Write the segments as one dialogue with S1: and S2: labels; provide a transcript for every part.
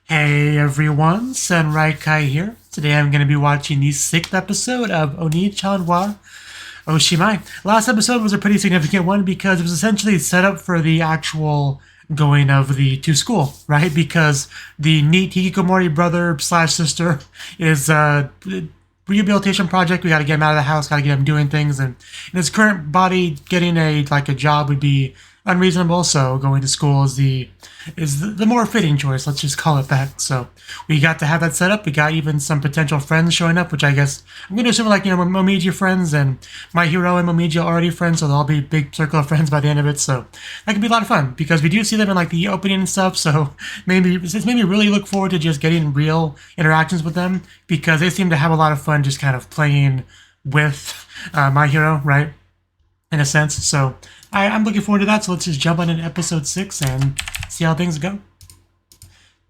S1: Hey everyone, Kai here. Today I'm going to be watching the 6th episode of Onii-chan wa Oshimai. Last episode was a pretty significant one because it was essentially set up for the actual going of the to school, right? Because the neat hikikomori brother slash sister is a rehabilitation project. We got to get him out of the house, got to get him doing things, and in his current body, getting a job would be unreasonable. So going to school is the more fitting choice. Let's just call it that. So we got to have that set up. We got even some potential friends showing up, which I guess I'm going to assume Momiji friends, and my hero and Momiji are already friends, so they'll all be a big circle of friends by the end of it. So that could be a lot of fun because we do see them in the opening and stuff. So it's made me really look forward to just getting real interactions with them because they seem to have a lot of fun just kind of playing with my hero, right? In a sense. So I'm looking forward to that. So let's just jump on into episode 6 and see how things go.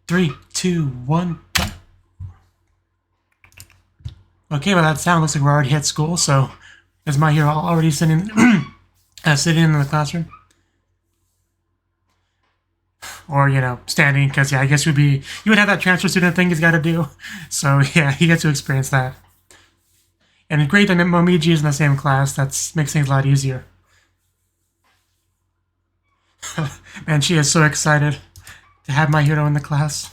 S1: 3, 2, 1, go. Okay, well that sound looks like we're already at school. So is my hero already sitting sitting in the classroom? Or, standing, because I guess you would have that transfer student thing he's got to do. So yeah, he gets to experience that. And great that Momiji is in the same class. That makes things a lot easier. Man, she is so excited to have my hero in the class.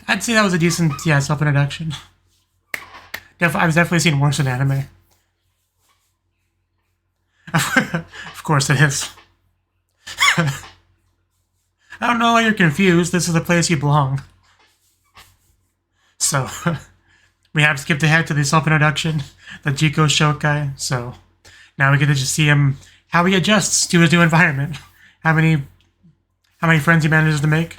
S1: I'd say that was a decent, self-introduction. I've definitely seen worse in anime. Of course it is. I don't know why you're confused. This is the place you belong. So, we have skipped ahead to the self-introduction, the Jiko Shokai. So, now we get to just see him, how he adjusts to his new environment. How many friends he manages to make.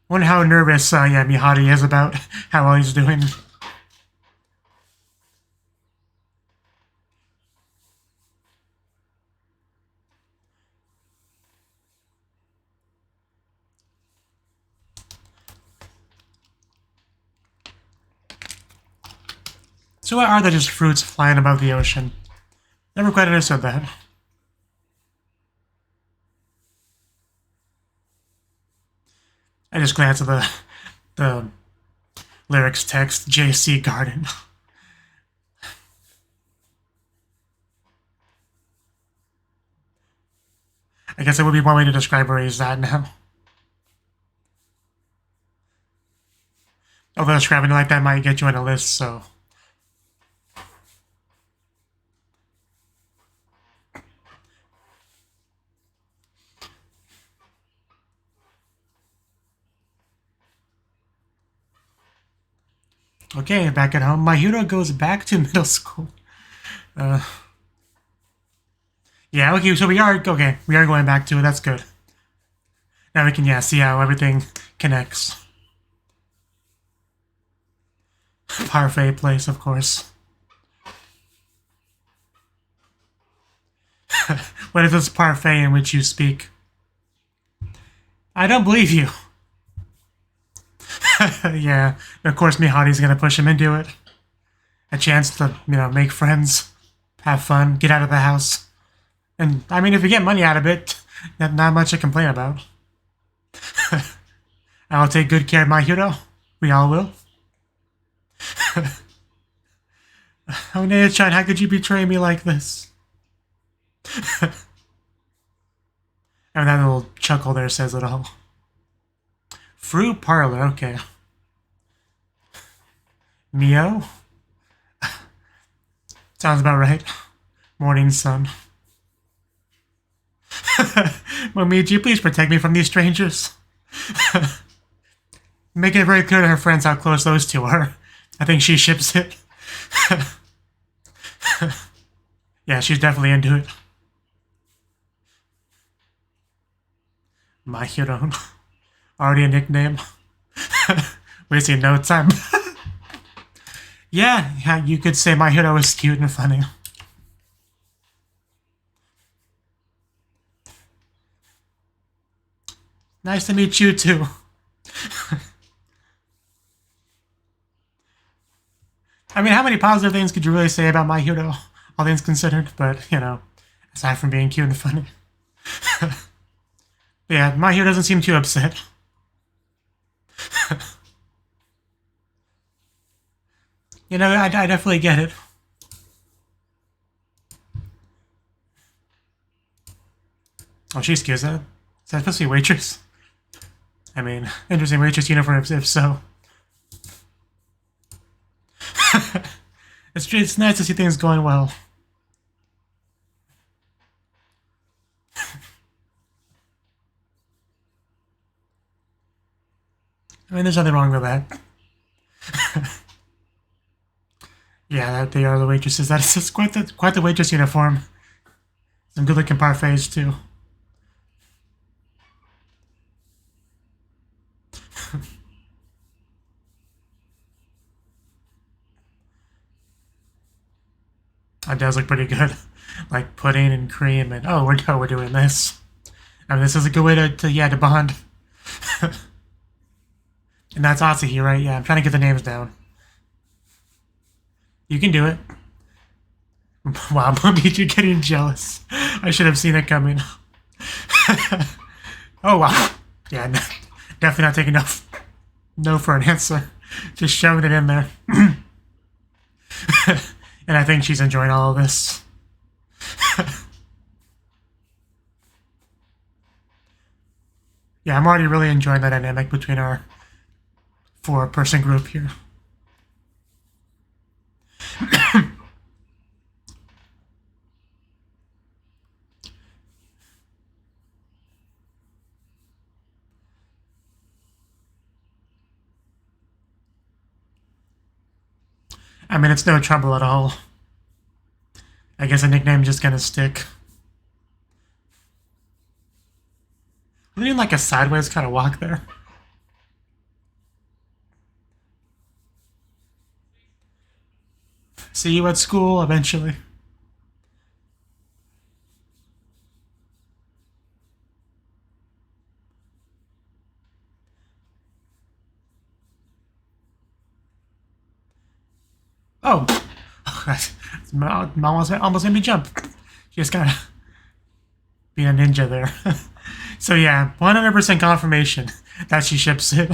S1: Wonder how nervous, Mihari is about how well he's doing. So why are there just fruits flying above the ocean? Never quite understood that. I just glanced at the lyrics text, JC Garden. I guess that would be one way to describe where he's at now. Although describing it like that might get you on a list, so... Okay, back at home. My hero goes back to middle school. Yeah, okay, so we are going back to it. That's good. Now we can, see how everything connects. Parfait place, of course. What is this parfait in which you speak? I don't believe you. Yeah, of course Mihari's gonna push him into it. A chance to, make friends, have fun, get out of the house. And, I mean, if you get money out of it, not much to complain about. I'll take good care of my hero. We all will. Onii-chan, how could you betray me like this? And that little chuckle there says it all. Fruit parlor, okay. Mio? Sounds about right. Morning sun. Momiji, please protect me from these strangers. Make it very clear to her friends how close those two are. I think she ships it. Yeah, she's definitely into it. My hero. Already a nickname. Wasting no time. Yeah, you could say my hero is cute and funny. Nice to meet you too. I mean, how many positive things could you really say about My Hero, all things considered? But, you know, aside from being cute and funny. Yeah, My Hero doesn't seem too upset. You know, I definitely get it. Oh, she's cute. Is that supposed to be a waitress? I mean, interesting waitress uniform if so. It's nice to see things going well. I mean, there's nothing wrong with that. Yeah, they are the waitresses. That is just quite the waitress uniform. Some good-looking parfaits too. That does look pretty good. Like pudding and cream and we're doing this. I mean, this is a good way to bond. And that's Atsuhi, right? Yeah, I'm trying to get the names down. You can do it. Wow, you're getting jealous. I should have seen it coming. Oh, wow. Yeah, no, definitely not taking no for an answer. Just shoving it in there. And I think she's enjoying all of this. Yeah, I'm already really enjoying the dynamic between our 4-person group here. I mean, it's no trouble at all. I guess a nickname just gonna stick. We're doing like a sideways kind of walk there. See you at school eventually. Oh, almost made me jump. She just gotta be a ninja there. So yeah, 100% confirmation that she ships it.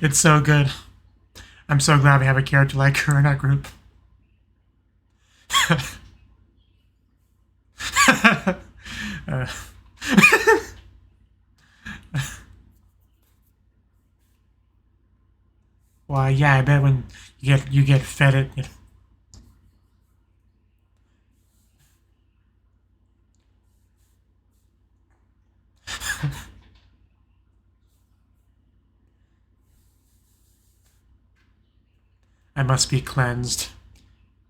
S1: It's so good. I'm so glad we have a character like her in our group. Why, yeah, I bet when you get fed it. I must be cleansed.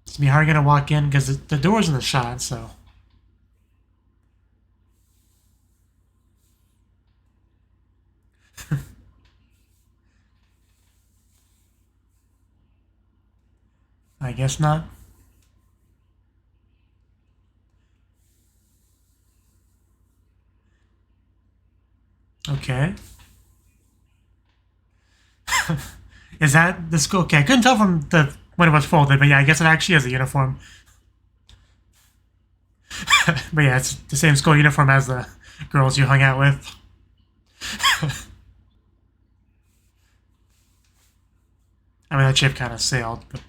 S1: It's me. How are you gonna walk in? Because the door's in the shot, so. I guess not. Okay. Is that the school? Okay, I couldn't tell from when it was folded, but yeah, I guess it actually is a uniform. But yeah, it's the same school uniform as the girls you hung out with. I mean, that ship kind of sailed, but.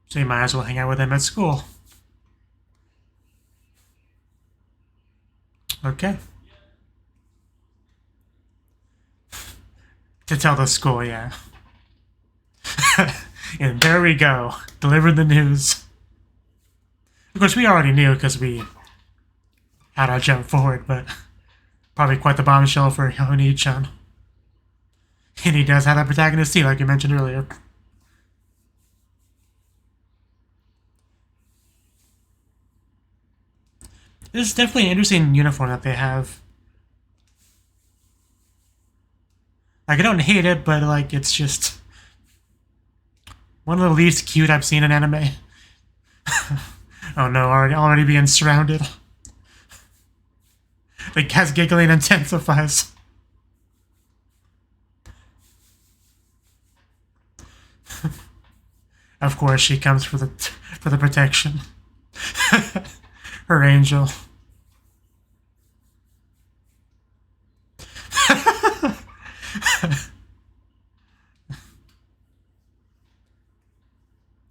S1: So you might as well hang out with them at school. Okay. To tell the school, yeah. And there we go. Delivered the news. Of course, we already knew because we had our jump forward, but probably quite the bombshell for Onii-chan. And he does have that protagonist too, like you mentioned earlier. This is definitely an interesting uniform that they have. Like, I don't hate it, but, like, it's just one of the least cute I've seen in anime. Oh no, already being surrounded. The cat's giggling intensifies. Of course, she comes for the protection. Her angel.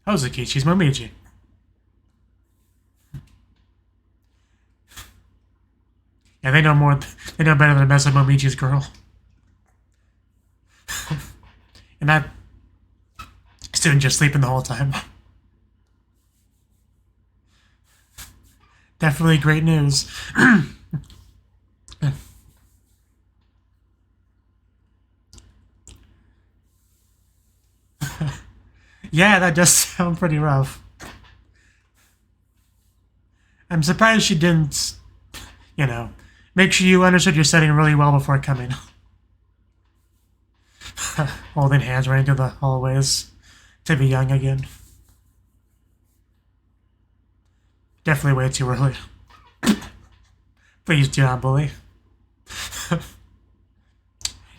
S1: Hozuki, she's Momiji. Yeah, they know more. They know better than to mess with Momiji's girl. And that student just sleeping the whole time. Definitely great news. Yeah, that does sound pretty rough. I'm surprised she didn't, you know, make sure you understood your setting really well before coming. Holding hands running through the hallways to be young again. Definitely way too early. Please do not bully.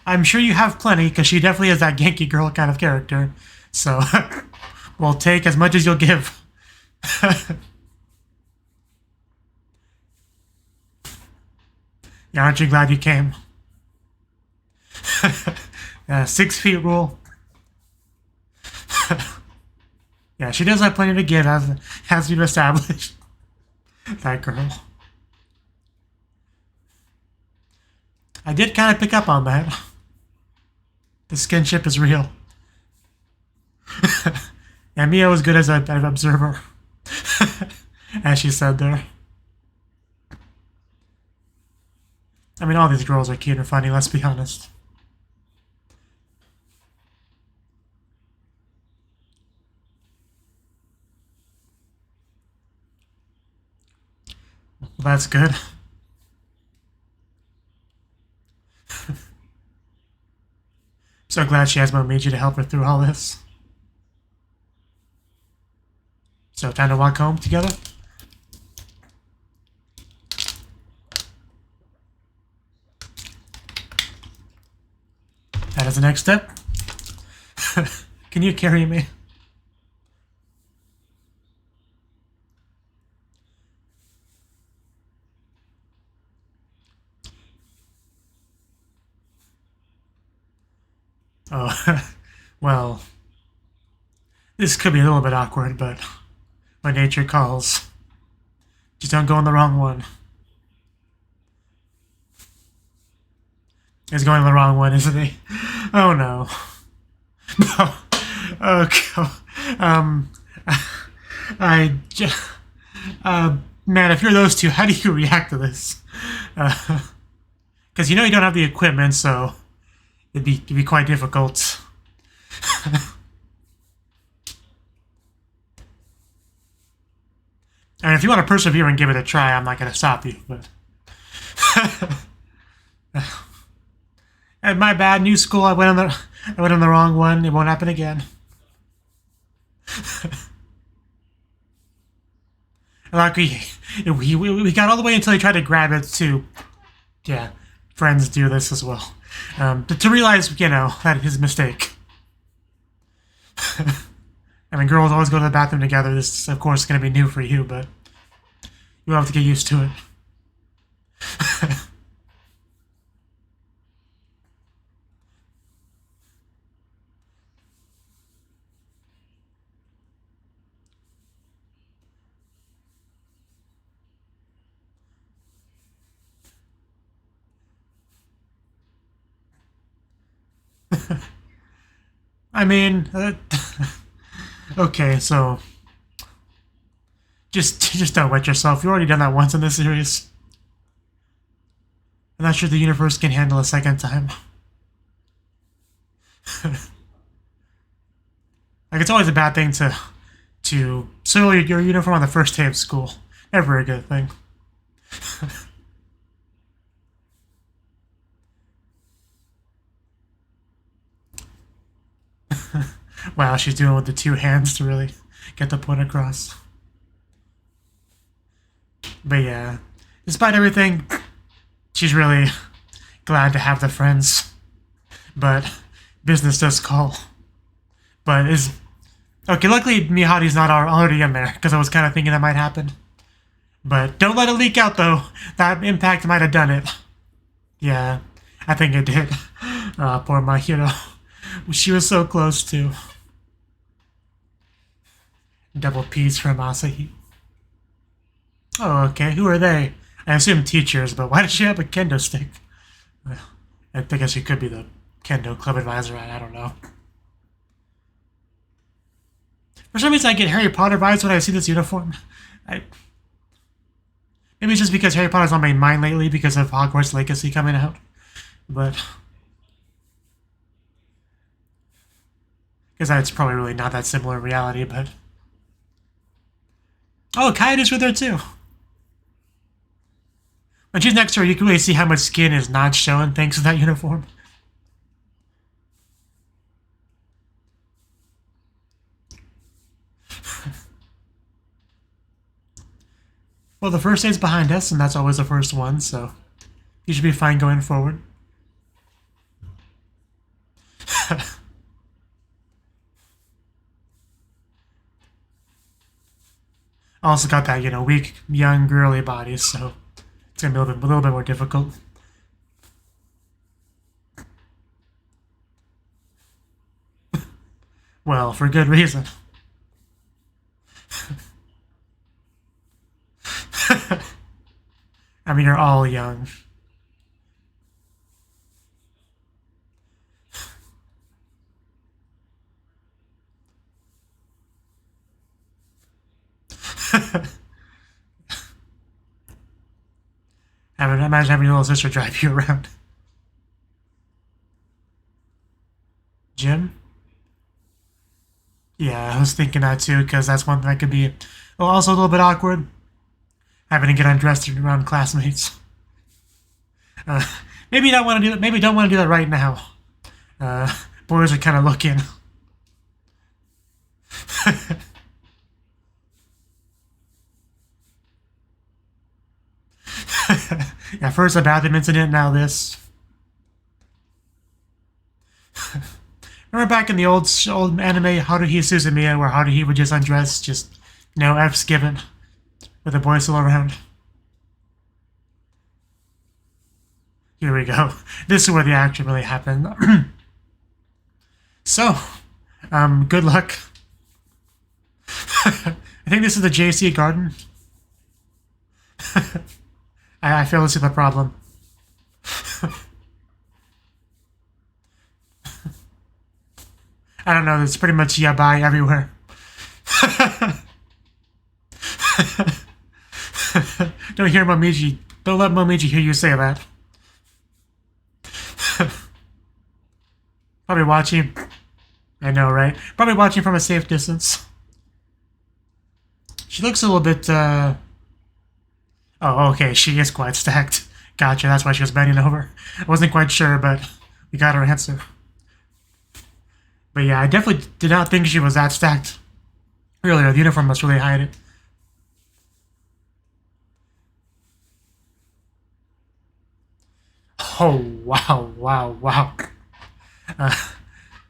S1: I'm sure you have plenty, because she definitely is that Genki girl kind of character. So, we'll take as much as you'll give. Yeah, aren't you glad you came? 6 feet rule. Yeah, she does have plenty to give, as we've established. That girl. I did kind of pick up on that. The skinship is real. Yeah, Mio is good as an observer. As she said there. I mean, all these girls are cute and funny, let's be honest. Well, that's good. So glad she has Momiji to help her through all this. So, time to walk home together? That is the next step. Can you carry me? Oh, well, this could be a little bit awkward, but when nature calls, just don't go on the wrong one. He's going on the wrong one, isn't he? Oh no. No. Okay. Man, if you're those two, how do you react to this? Because you know you don't have the equipment, so it'd be quite difficult. And if you want to persevere and give it a try, I'm not going to stop you, but... And my bad, new school, I went on the wrong one. It won't happen again. Like we got all the way until he tried to grab it too. Yeah, friends do this as well. To realize, you know, that his mistake. I mean, girls always go to the bathroom together. This is, of course, going to be new for you, but you'll have to get used to it. I mean, okay, so just don't wet yourself. You've already done that once in this series. I'm not sure the universe can handle a second time. Like, it's always a bad thing to soil your uniform on the first day of school. Never a good thing. Wow, she's doing with the two hands to really get the point across. But yeah, despite everything, she's really glad to have the friends. But business does call. But okay, luckily Mihari's not already in there, because I was kind of thinking that might happen. But don't let it leak out, though. That impact might have done it. Yeah, I think it did. Poor Mahiro. She was so close, too. Double P's from Asahi. Oh, okay. Who are they? I assume teachers, but why does she have a kendo stick? Well, I guess she could be the kendo club advisor. I don't know. For some reason, I get Harry Potter vibes when I see this uniform. Maybe it's just because Harry Potter's on my mind lately because of Hogwarts Legacy coming out. But because it's probably really not that similar in reality, but... Oh, Kaede's with her too. When she's next to her, you can really see how much skin is not showing thanks to that uniform. Well, the first date's behind us, and that's always the first one, so you should be fine going forward. Also got that, weak, young, girly body, so it's gonna be a little bit more difficult. Well, for good reason. I mean, you're all young. Imagine having your little sister drive you around. Jim? Yeah, I was thinking that too, because that's one thing that could be also a little bit awkward. Having to get undressed around classmates. Maybe don't want to do that. Maybe don't want to do that right now. Boys are kind of looking. Yeah, first a bathroom incident, now this. Remember back in the old anime, Haruhi Suzumiya, where Haruhi would just undress, just no F's given, with the boys still around. Here we go. This is where the action really happened. So, good luck. I think this is the JC Garden. I fail to see the problem. I don't know, it's pretty much yabai everywhere. Don't hear Momiji. Don't let Momiji hear you say that. Probably watching. I know, right? Probably watching from a safe distance. She looks a little bit, Oh, okay, she is quite stacked. Gotcha, that's why she was bending over. I wasn't quite sure, but we got her answer. But yeah, I definitely did not think she was that stacked earlier. The uniform must really hide it. Oh, wow, wow, wow.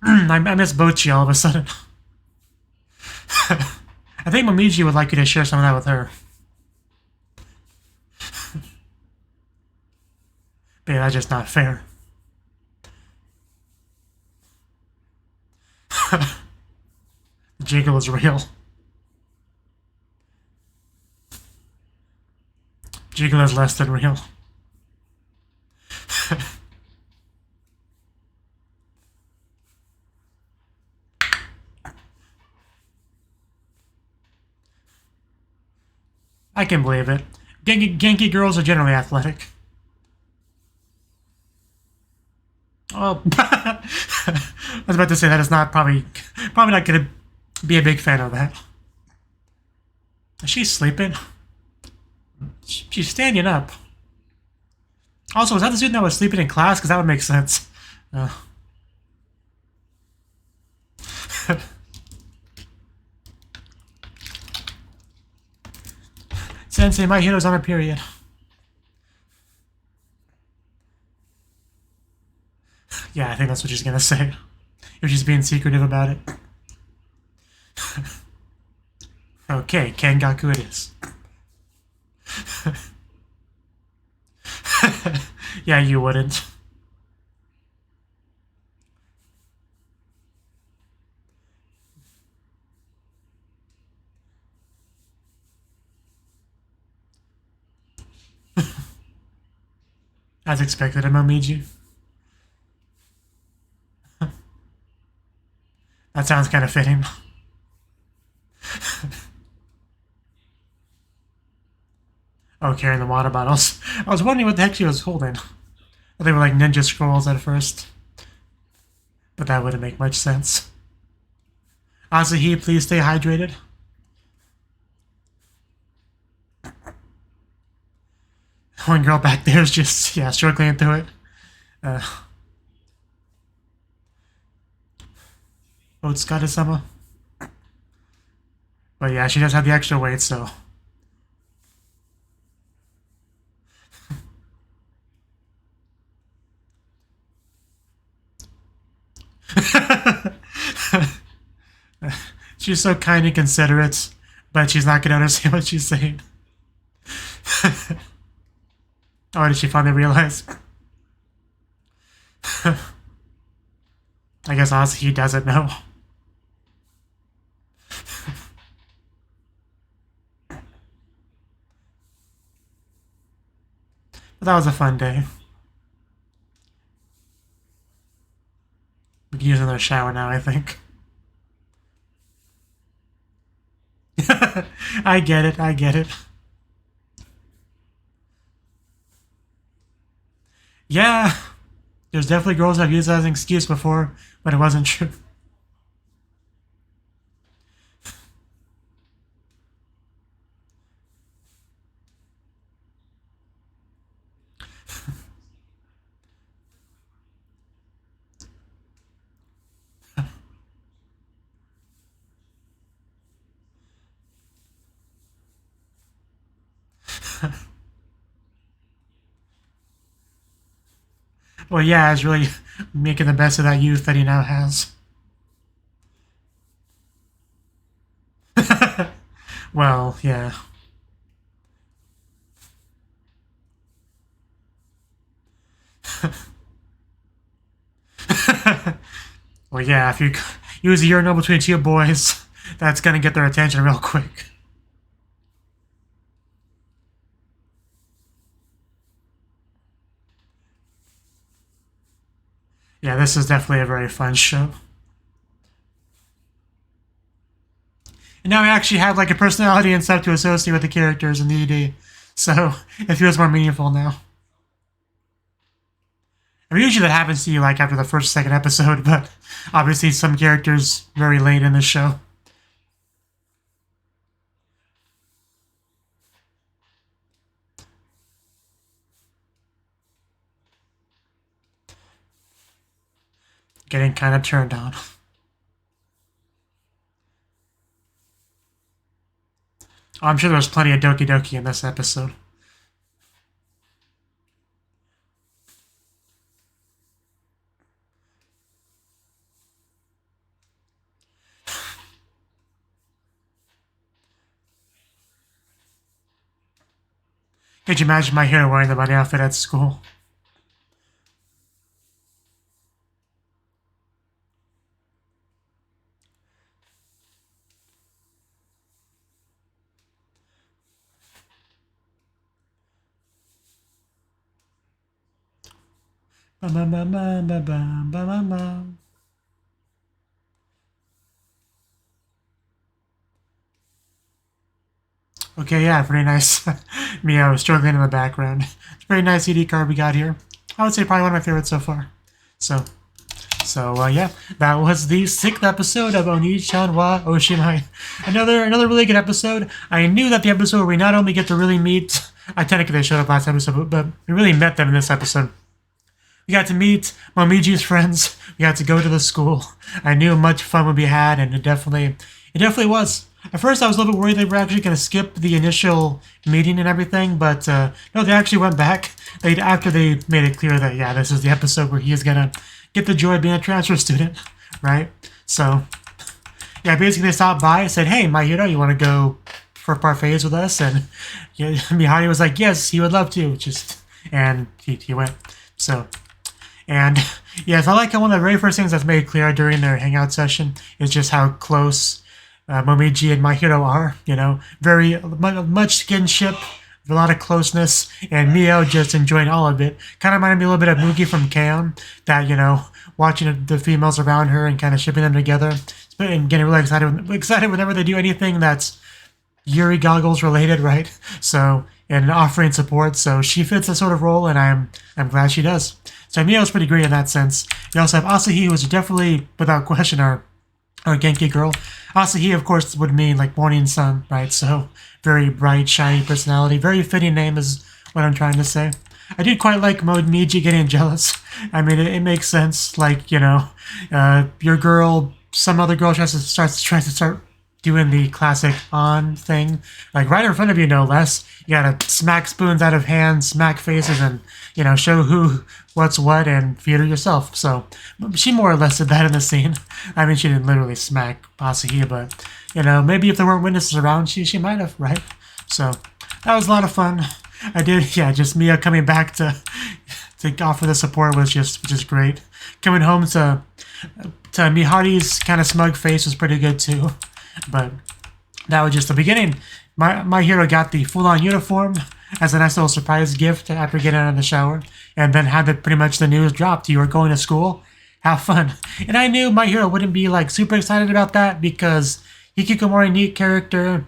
S1: I miss Bochi all of a sudden. I think Momiji would like you to share some of that with her. But yeah, that's just not fair. The jiggle is real. Jiggle is less than real. I can believe it. Genki girls are generally athletic. Oh, I was about to say that is not probably not gonna be a big fan of that. Is she sleeping? She's standing up. Also, was that the student that was sleeping in class? Because that would make sense. Sensei, my hero's on a period. Yeah, I think that's what she's gonna say. If she's being secretive about it. Okay, Kengaku it is. Yeah, you wouldn't. As expected, Momiji. That sounds kind of fitting. Oh, carrying the water bottles. I was wondering what the heck she was holding. They were like ninja scrolls at first. But that wouldn't make much sense. Asahi, please stay hydrated. One girl back there is just, yeah, struggling through it. Otsuka-sama. But yeah, she does have the extra weight, so... She's so kind and considerate, but she's not gonna understand what she's saying. Oh, did she finally realize? I guess honestly he doesn't know. But that was a fun day. We can use another shower now, I think. I get it, I get it. Yeah, there's definitely girls that have used that as an excuse before, but it wasn't true. Well, yeah, it's really making the best of that youth that he now has. Well, yeah. Well, yeah, if you use a urinal between two boys, that's gonna get their attention real quick. Yeah, this is definitely a very fun show. And now we actually have like a personality and stuff to associate with the characters in the ED. So it feels more meaningful now. I mean, usually that happens to you like after the first or second episode, but obviously some characters very late in the show. Getting kind of turned on. Oh, I'm sure there was plenty of Doki Doki in this episode. Could you imagine my hero wearing the bunny outfit at school? Okay, yeah, pretty nice. Mio struggling in the background. It's a very nice ED card we got here. I would say probably one of my favorites so far. So yeah, that was the 6th episode of Onii-chan wa Oshimai. Another really good episode. I knew that the episode where we not only get to really meet, technically they showed up last episode, but we really met them in this episode. We got to meet Momiji's friends, We had to go to the school. I knew much fun would be had, and it definitely was. At first, I was a little bit worried they were actually going to skip the initial meeting and everything, but no, they actually went back. After they made it clear that, yeah, this is the episode where he is going to get the joy of being a transfer student, right? So, yeah, basically they stopped by and said, hey, my hero, you want to go for parfaits with us? And yeah, Mihari was like, yes, he would love to. And he went. So, and yes, I like how one of the very first things that's made clear during their hangout session is just how close Momiji and my hero are. You know, very much kinship, a lot of closeness, and Mio just enjoying all of it. Kind of reminded me a little bit of Mugi from Kaon, that, you know, watching the females around her and kind of shipping them together, and getting really excited whenever they do anything that's Yuri goggles related, right? So, and offering support. So she fits that sort of role, and I'm glad she does. So Mio's pretty great in that sense. You also have Asahi, who's definitely, without question, our Genki girl. Asahi, of course, would mean like morning sun, right? So very bright, shiny personality. Very fitting name is what I'm trying to say. I did quite like Miji getting jealous. I mean, it makes sense. Like, you know, your girl, some other girl tries to start doing the classic on thing, like right in front of you, no less. You gotta smack spoons out of hands, smack faces, and, you know, show who, what's what, and feed her yourself. So she more or less did that in the scene. I mean, she didn't literally smack Asahi, but, you know, maybe if there weren't witnesses around, she might have, right? So that was a lot of fun. I did, yeah, just Mia coming back to offer the support was just great. Coming home to Mihari's kind of smug face was pretty good too. But that was just the beginning. My hero got the full-on uniform as a nice little surprise gift after getting out of the shower, and then had pretty much the news dropped. You were going to school, have fun. And I knew my hero wouldn't be like super excited about that, because Hikikomori, neat character,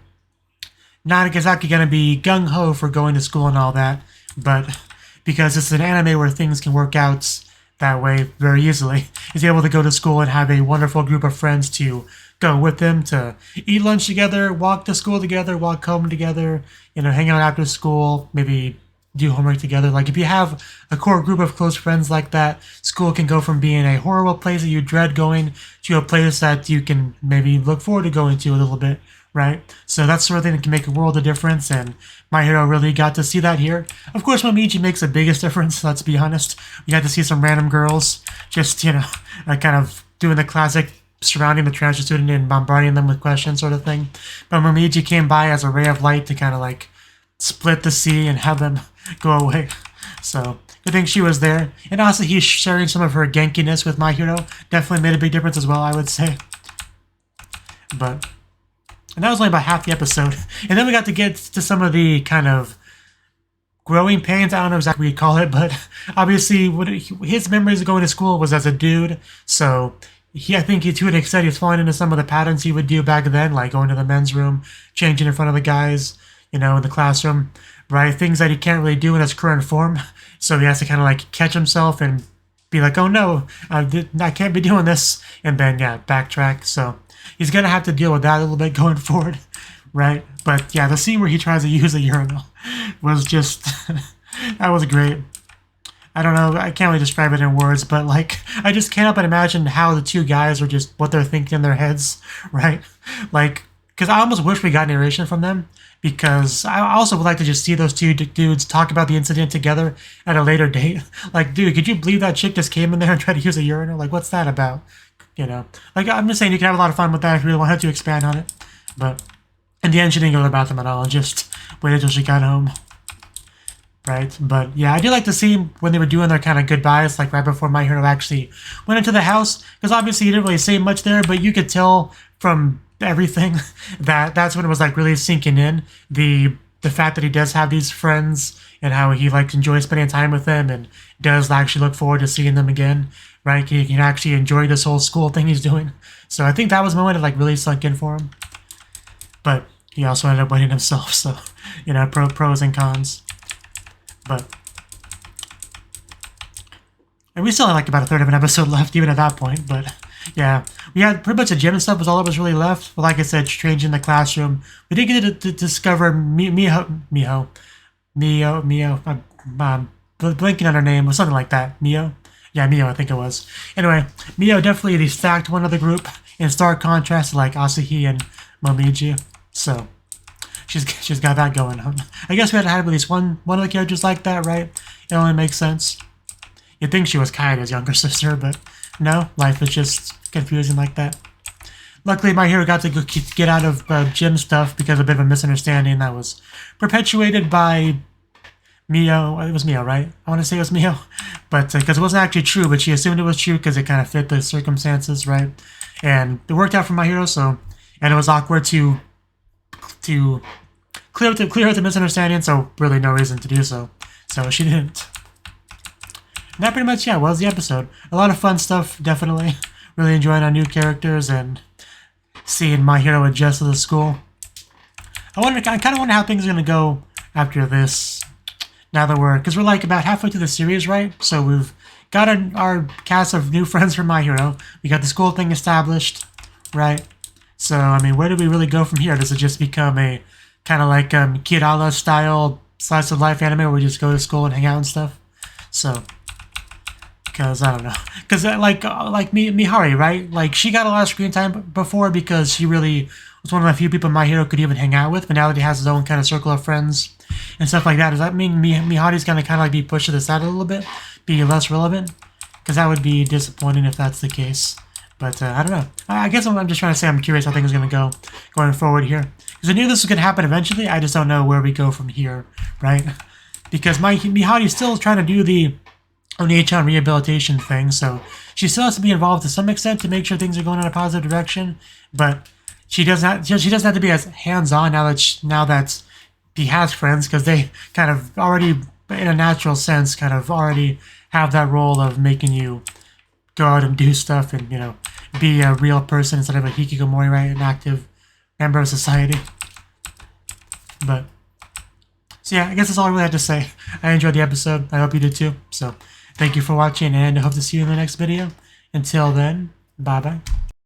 S1: not exactly going to be gung-ho for going to school and all that, but because it's an anime where things can work out that way very easily, is able to go to school and have a wonderful group of friends to go with them, to eat lunch together, walk to school together, walk home together, you know, hang out after school, maybe do homework together. Like, if you have a core group of close friends like that, school can go from being a horrible place that you dread going to a place that you can maybe look forward to going to a little bit, right? So that's the sort of thing that can make a world of difference, and my hero really got to see that here. Of course, Momiji makes the biggest difference, let's be honest. We got to see some random girls just, you know, kind of doing the classic surrounding the transfer student and bombarding them with questions sort of thing. But Momiji came by as a ray of light to kind of like split the sea and have them go away. So good thing she was there. And also he's sharing some of her genkiness with my hero. Definitely made a big difference as well, I would say. And that was only about half the episode. And then we got to get to some of the kind of growing pains. I don't know exactly what you call it, but obviously his memories of going to school was as a dude. So I think to an extent he's falling into some of the patterns he would do back then, like going to the men's room, changing in front of the guys, you know, in the classroom, right? Things that he can't really do in his current form. So he has to kind of like catch himself and be like, oh no, I can't be doing this. And then, yeah, backtrack. So he's going to have to deal with that a little bit going forward, right? But yeah, the scene where he tries to use a urinal was just, that was great. I don't know, I can't really describe it in words, but like, I just can't help but imagine how the two guys are just, what they're thinking in their heads, right? Like, because I almost wish we got narration from them, because I also would like to just see those two dudes talk about the incident together at a later date. Like, dude, could you believe that chick just came in there and tried to use a urinal? Like, what's that about? You know, like, I'm just saying you can have a lot of fun with that if you really wanted to expand on it. But in the end, she didn't go to the bathroom at all and just waited till she got home. Right, but yeah, I do like to see when they were doing their kind of goodbyes, like right before my hero actually went into the house, because obviously he didn't really say much there, but you could tell from everything that that's when it was like really sinking in, the fact that he does have these friends and how he like enjoys spending time with them and does actually look forward to seeing them again, right? He can actually enjoy this whole school thing he's doing. So I think that was a moment that like really sunk in for him. But he also ended up winning himself, so, you know, pros and cons. And we still had like about a third of an episode left, even at that point. But yeah, we had pretty much the gym and stuff was all that was really left. But like I said, changing the classroom. We did get to discover Mio. I'm blinking on her name or something like that. Mio. Yeah, Mio, I think it was. Anyway, Mio definitely the stacked one of the group, in stark contrast to like Asahi and Momiji. So she's got that going on. I guess we had to have at least one of the characters like that, right? It only makes sense. You'd think she was Kaida's younger sister, but no, life is just confusing like that. Luckily, my hero got to get out of gym stuff because of a bit of a misunderstanding that was perpetuated by Mio. It was Mio, right? I want to say it was Mio, but because it wasn't actually true, but she assumed it was true because it kind of fit the circumstances, right? And it worked out for my hero, so, and it was awkward to clear up the misunderstanding, so really no reason to do so. So she didn't. And that pretty much, yeah, was the episode. A lot of fun stuff, definitely. Really enjoying our new characters and seeing my hero adjust to the school. I kind of wonder how things are going to go after this. Now that because we're like about halfway through the series, right? So we've got our cast of new friends from My Hero. We got the school thing established, right? So, I mean, where do we really go from here? Does it just become a kind of like Kirala style slice of life anime where we just go to school and hang out and stuff? So, because I don't know. Because like Mihari, right? Like she got a lot of screen time before because she really was one of the few people My Hero could even hang out with. But now that he has his own kind of circle of friends and stuff like that, does that mean Mihari's going to kind of like be pushed to the side a little bit? Be less relevant? Because that would be disappointing if that's the case. But I don't know. I guess I'm just trying to say I'm curious how things are going to go going forward here. Because I knew this was going to happen eventually. I just don't know where we go from here, right? Because Mihari's still trying to do the Onii-chan rehabilitation thing, so she still has to be involved to some extent to make sure things are going in a positive direction. But she doesn't have to be as hands-on now that he has friends, because they kind of already, in a natural sense, kind of already have that role of making you go out and do stuff and, you know, be a real person instead of a hikikomori, right? An active member of society. But, so yeah, I guess that's all I really had to say. I enjoyed the episode. I hope you did too. So, thank you for watching, and I hope to see you in the next video. Until then, bye-bye.